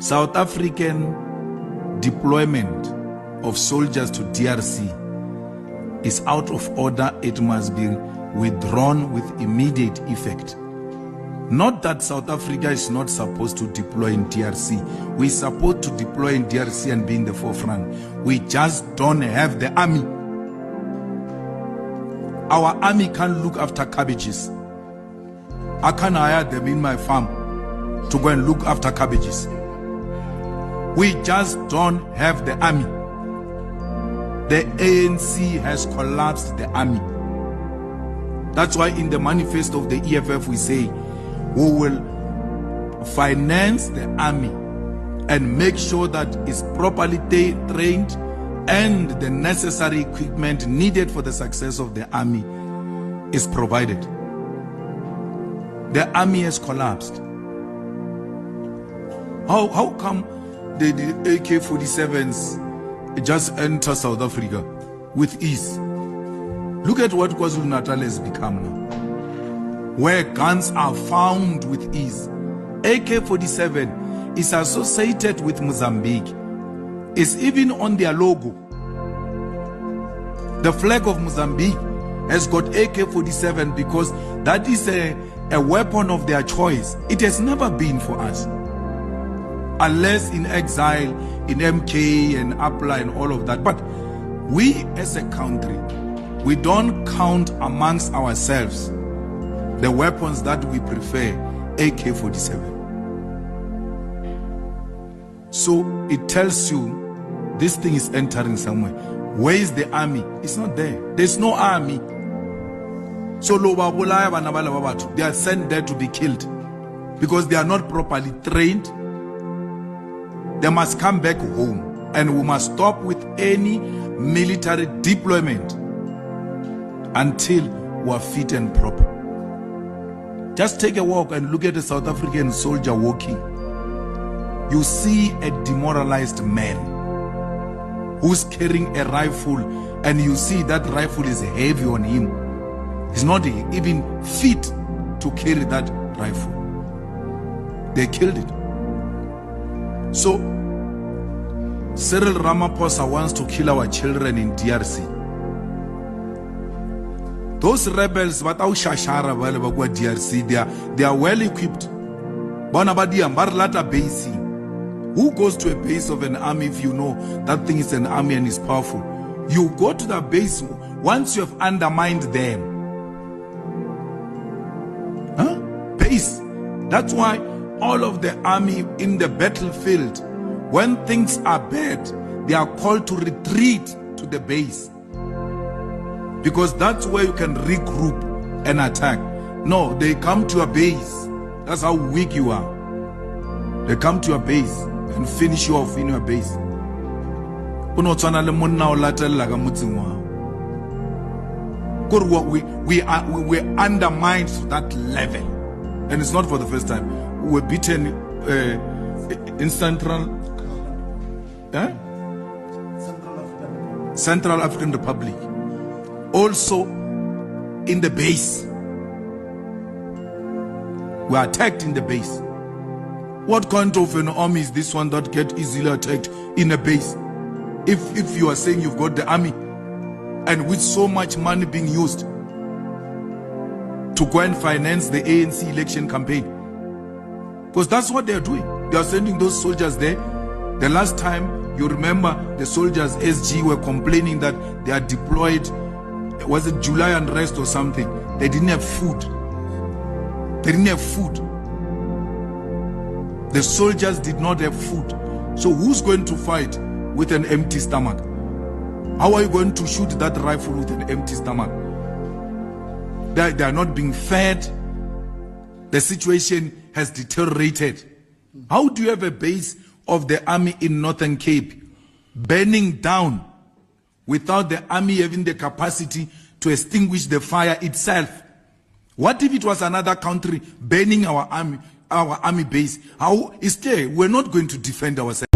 South African deployment of soldiers to DRC is out of order. It must be withdrawn with immediate effect. Not that South Africa is not supposed to deploy in DRC. We're supposed to deploy in DRC and be in the forefront. We just don't have the army. Our army can't look after cabbages. I can't hire them in my farm to go and look after cabbages. We just don't have the army. The ANC has collapsed the army. That's why in the manifesto of the EFF we say we will finance the army and make sure that it's properly trained and the necessary equipment needed for the success of the army is provided. The army has collapsed. How come the AK-47s just enter South Africa with ease? Look at what KwaZulu-Natal has become now, where guns are found with ease. AK-47 is associated with Mozambique. It's even on their logo. The flag of Mozambique has got AK-47 because that is a weapon of their choice. It has never been for us. Unless in exile, in MK and APLA and all of that. But we as a country, we don't count amongst ourselves the weapons that we prefer, AK-47. So it tells you this thing is entering somewhere. Where is the army? It's not there. There's no army. So they are sent there to be killed because they are not properly trained. They must come back home, and we must stop with any military deployment until we are fit and proper. Just take a walk and look at a South African soldier walking. You see a demoralized man who's carrying a rifle, and you see that rifle is heavy on him. He's not even fit to carry that rifle. They killed it. So Cyril Ramaphosa wants to kill our children in DRC. Those rebels DRC, they are well equipped. Who goes to a base of an army if you know that thing is an army and is powerful? You go to the base once you have undermined them. Base. That's why all of the army in the battlefield, when things are bad, they are called to retreat to the base, because that's where you can regroup and attack. No, they come to a base. That's how weak you are. They come to your base and finish you off in your base. We undermined to that level, and it's not for the first time. We were beaten in Central African Republic, also in the base. We are attacked in the base. What kind of an army is this one that get easily attacked in a base? If you are saying you've got the army, and with so much money being used to go and finance the ANC election campaign, because that's what they are doing. They are sending those soldiers there. The last time, you remember, the soldiers SG were complaining that they are deployed, was it July unrest or something? They didn't have food. They didn't have food. The soldiers did not have food. So who's going to fight with an empty stomach? How are you going to shoot that rifle with an empty stomach? They are not being fed. The situation has deteriorated. How do you have a base of the army in Northern Cape burning down without the army having the capacity to extinguish the fire itself? What if it was another country burning our army base? How is there? We're not going to defend ourselves.